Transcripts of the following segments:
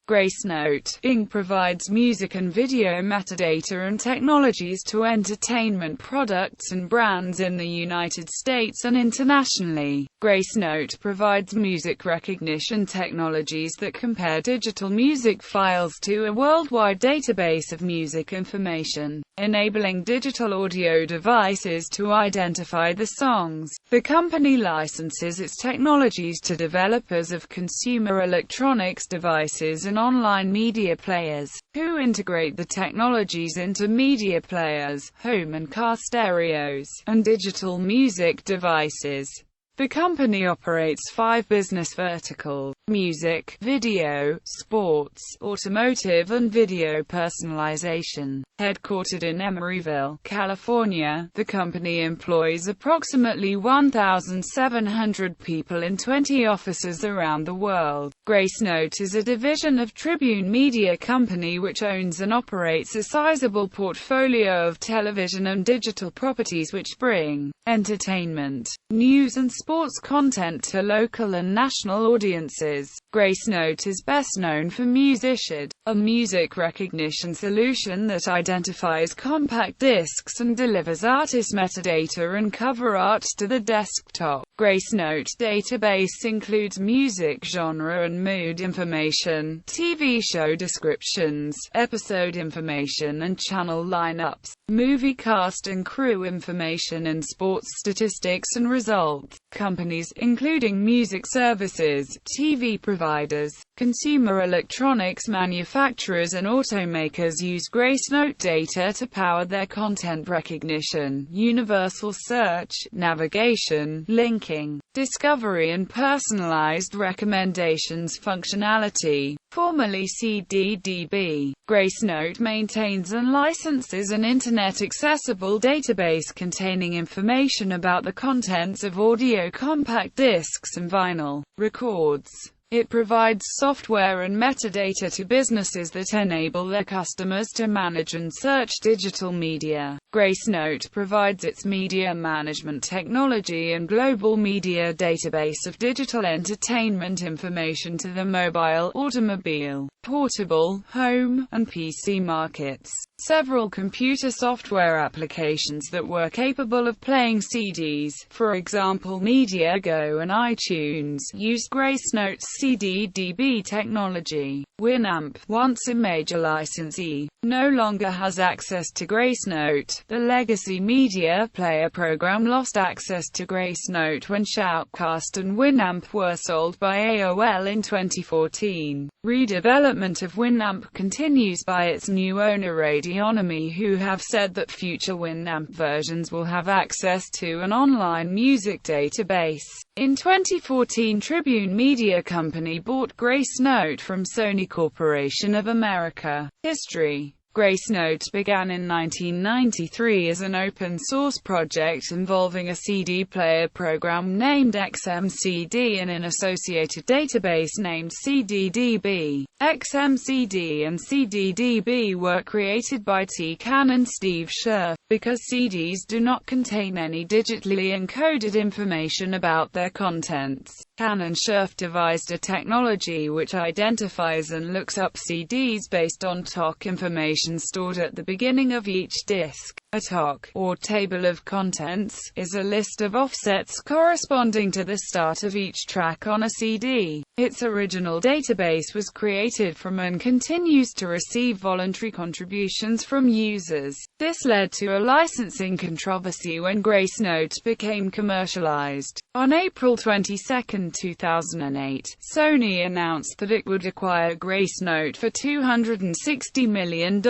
Gracenote Inc. provides music and video metadata and technologies to entertainment products and brands in the United States and internationally. Gracenote provides music recognition technologies that compare digital music files to a worldwide database of music information, enabling digital audio devices to identify the songs. The company licenses its technologies to developers of consumer electronics devices and online media players, who integrate the technologies into media players, home and car stereos, and digital music devices. The company operates 5 business verticals: music, video, sports, automotive and video personalization. Headquartered in Emeryville, California, the company employs approximately 1,700 people in 20 offices around the world. Gracenote is a division of Tribune Media Company which owns and operates a sizable portfolio of television and digital properties which bring entertainment, news and sports content to local and national audiences. Gracenote is best known for Musician, a music recognition solution that identifies compact discs and delivers artist metadata and cover art to the desktop. Gracenote database includes music genre and mood information, TV show descriptions, episode information and channel lineups, movie cast and crew information, and sports statistics and results. Companies, including music services, TV providers, consumer electronics manufacturers and automakers, use Gracenote data to power their content recognition, universal search, navigation, linking, discovery and personalized recommendations functionality, formerly CDDB. Gracenote maintains and licenses an internet-accessible database containing information about the contents of audio compact discs and vinyl records. It provides software and metadata to businesses that enable their customers to manage and search digital media. Gracenote provides its media management technology and global media database of digital entertainment information to the mobile, automobile, portable, home, and PC markets. Several computer software applications that were capable of playing CDs, for example MediaGo and iTunes, used Gracenote's CDDB technology. Winamp, once a major licensee, no longer has access to Gracenote. The legacy media player program lost access to Gracenote when Shoutcast and Winamp were sold by AOL in 2014. Redevelopment of Winamp continues by its new owner Radionomy, who have said that future Winamp versions will have access to an online music database. In 2014, Tribune Media Company bought Gracenote from Sony Corporation of America. History. Gracenote began in 1993 as an open-source project involving a CD player program named XMCD and an associated database named CDDB. XMCD and CDDB were created by T. Can and Steve Scherf. Because CDs do not contain any digitally encoded information about their contents, Can and Scherf devised a technology which identifies and looks up CDs based on TOC information stored at the beginning of each disc. A TOC, or table of contents, is a list of offsets corresponding to the start of each track on a CD. Its original database was created from and continues to receive voluntary contributions from users. This led to a licensing controversy when Gracenote became commercialized. On April 22, 2008, Sony announced that it would acquire Gracenote for $260 million.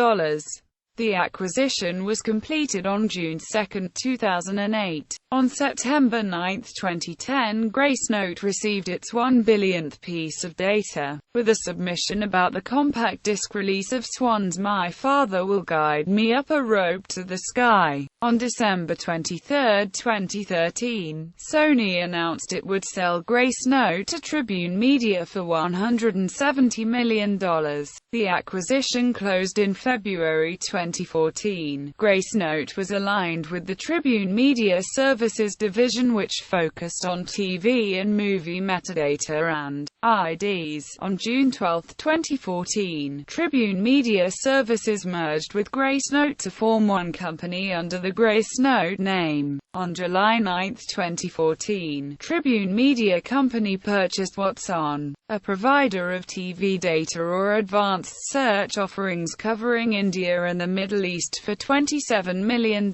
The acquisition was completed on June 2, 2008. On September 9, 2010, Gracenote received its 1 billionth piece of data, with a submission about the compact disc release of Swan's My Father Will Guide Me Up a Rope to the Sky. On December 23, 2013, Sony announced it would sell Gracenote to Tribune Media for $170 million. The acquisition closed in February 2014. Gracenote was aligned with the Tribune Media Services Services division, which focused on TV and movie metadata and IDs. On June 12, 2014, Tribune Media Services merged with Gracenote to form one company under the Gracenote name. On July 9, 2014, Tribune Media Company purchased What's On, a provider of TV data or advanced search offerings covering India and the Middle East, for $27 million.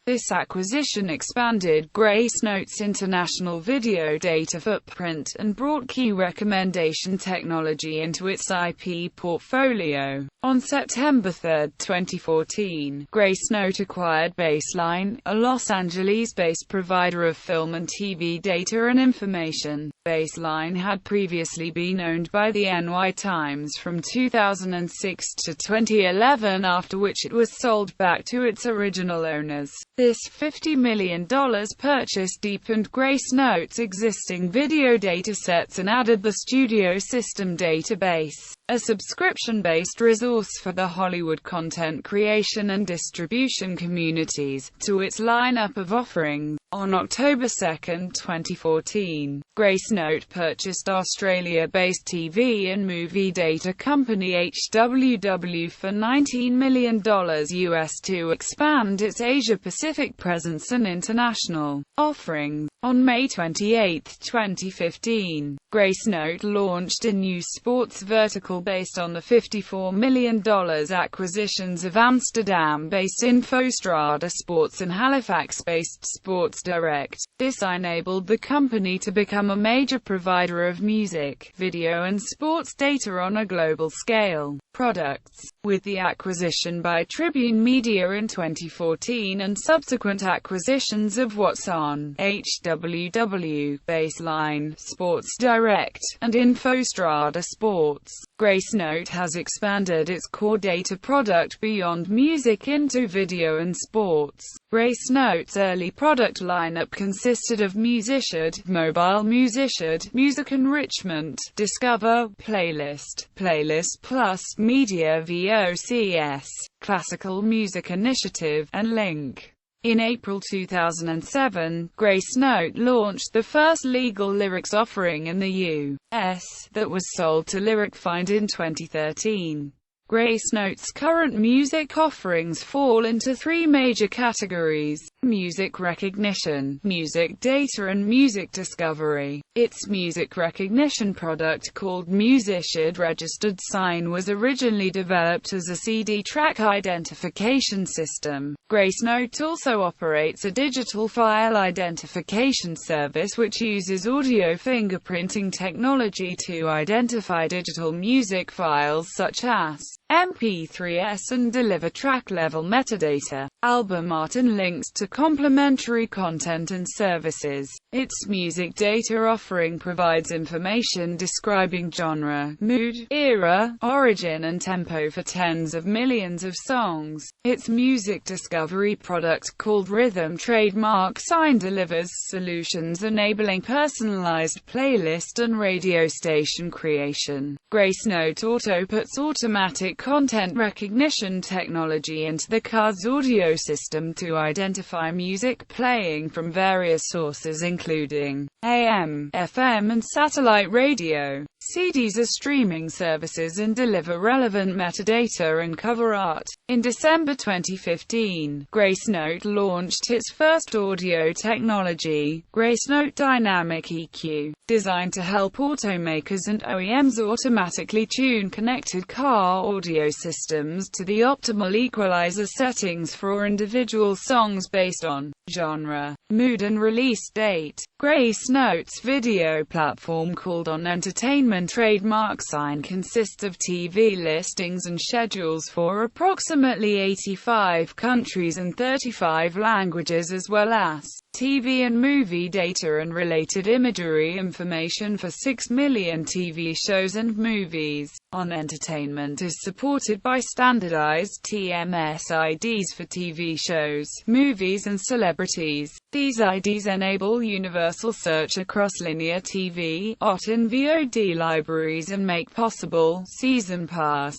This acquisition expanded Gracenote's international video data footprint and brought key recommendation technology into its IP portfolio. On September 3, 2014, Gracenote acquired Baseline, a Los Angeles-based provider of film and TV data and information. Baseline had previously been owned by the NY Times from 2006 to 2011, after which it was sold back to its original owners. This $50 million purchase deepened Gracenote's existing video datasets and added the Studio System database, a subscription-based resource for the Hollywood content creation and distribution communities, to its lineup of offerings. On October 2, 2014, Gracenote purchased Australia-based TV and movie data company HWW for $19 million US to expand its Asia-Pacific presence and international offerings. On May 28, 2015, Gracenote launched a new sports vertical based on the $54 million acquisitions of Amsterdam-based Infostrada Sports and Halifax-based Sports Direct. This enabled the company to become a major provider of music, video and sports data on a global scale. Products. With the acquisition by Tribune Media in 2014 and subsequent acquisitions of What's On, HWW, Baseline, Sports Direct, and Infostrada Sports, Gracenote has expanded its core data product beyond music into video and sports. Gracenote's early product lineup consisted of Musician, Mobile Musician, Music Enrichment, Discover, Playlist, Playlist Plus, Media VOCS, Classical Music Initiative, and Link. In April 2007, Gracenote launched the first legal lyrics offering in the U.S. that was sold to LyricFind in 2013. Gracenote's current music offerings fall into three major categories: music recognition, music data and music discovery. Its music recognition product, called Musician Registered Sign, was originally developed as a CD track identification system. Gracenote also operates a digital file identification service which uses audio fingerprinting technology to identify digital music files such as MP3s and deliver track-level metadata, album art and links to complementary content and services. Its music data offering provides information describing genre, mood, era, origin and tempo for tens of millions of songs. Its music discovery product, called Rhythm Trademark Sign, delivers solutions enabling personalized playlist and radio station creation. Gracenote Auto puts automatic content recognition technology into the car's audio system to identify music playing from various sources including AM, FM and satellite radio. CDs are streaming services and deliver relevant metadata and cover art. In December 2015, Gracenote launched its first audio technology, Gracenote Dynamic EQ, designed to help automakers and OEMs automatically tune connected car audio systems to the optimal equalizer settings for individual songs based on genre, mood and release date. Gracenote's video platform, called On Entertainment Trademark Sign, consists of TV listings and schedules for approximately 85 countries and 35 languages, as well as TV and movie data and related imagery information for 6 million TV shows and movies. On Entertainment is supported by standardized TMS IDs for TV shows, movies and celebrities. These IDs enable universal search across linear TV, OTT and VOD libraries and make possible season pass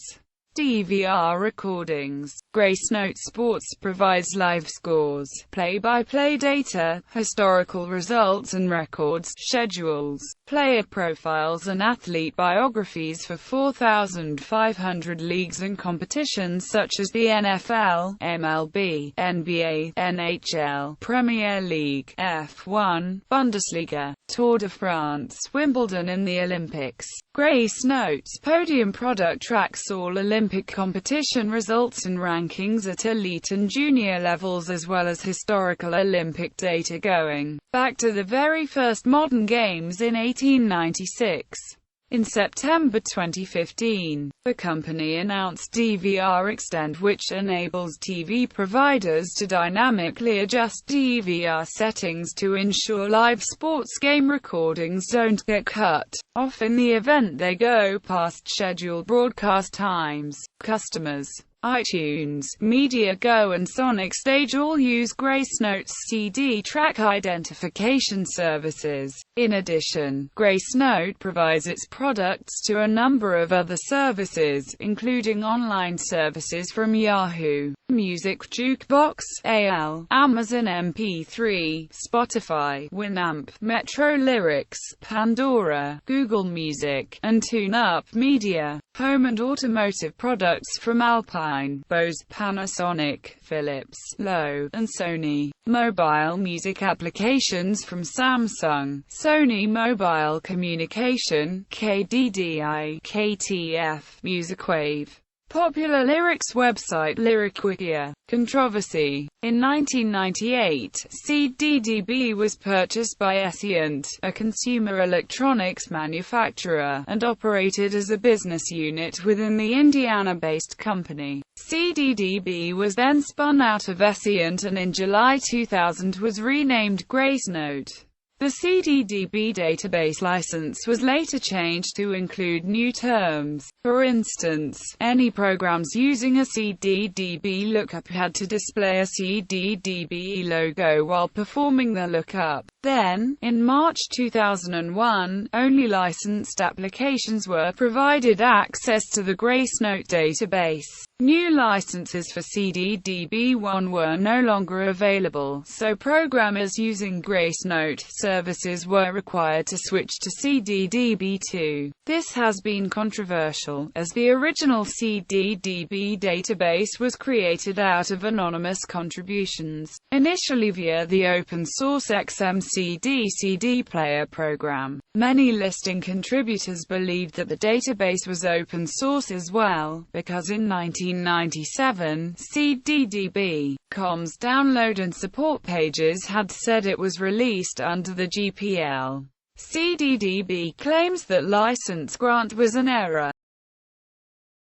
DVR recordings. Gracenote Sports provides live scores, play-by-play data, historical results and records, schedules, player profiles and athlete biographies for 4,500 leagues and competitions such as the NFL, MLB, NBA, NHL, Premier League, F1, Bundesliga, Tour de France, Wimbledon and the Olympics. Gracenote's Podium product tracks all Olympic competition results and rankings at elite and junior levels, as well as historical Olympic data going back to the very first modern games in 1896. In September 2015, the company announced DVR Extend, which enables TV providers to dynamically adjust DVR settings to ensure live sports game recordings don't get cut off in the event they go past scheduled broadcast times. Customers iTunes, MediaGo and Sonic Stage all use Gracenote's CD track identification services. In addition, Gracenote provides its products to a number of other services, including online services from Yahoo Music, Jukebox, AL, Amazon MP3, Spotify, Winamp, Metro Lyrics, Pandora, Google Music, and TuneUp Media. Home and automotive products from Alpine, Bose, Panasonic, Philips, Lowe, and Sony. Mobile music applications from Samsung, Sony Mobile Communication, KDDI, KTF, Musicwave. Popular lyrics website Lyric-Wikia. Controversy. In 1998, CDDB was purchased by Essient, a consumer electronics manufacturer, and operated as a business unit within the Indiana-based company. CDDB was then spun out of Essient and in July 2000 was renamed Gracenote. The CDDB database license was later changed to include new terms. For instance, any programs using a CDDB lookup had to display a CDDB logo while performing the lookup. Then, in March 2001, only licensed applications were provided access to the Gracenote database. New licenses for CDDB1 were no longer available, so programmers using Gracenote services were required to switch to CDDB2. This has been controversial, as the original CDDB database was created out of anonymous contributions, initially via the open-source XMCD CD player program. Many listing contributors believed that the database was open source as well, because in 1997, CDDB.com's download and support pages had said it was released under the GPL. CDDB claims that license grant was an error.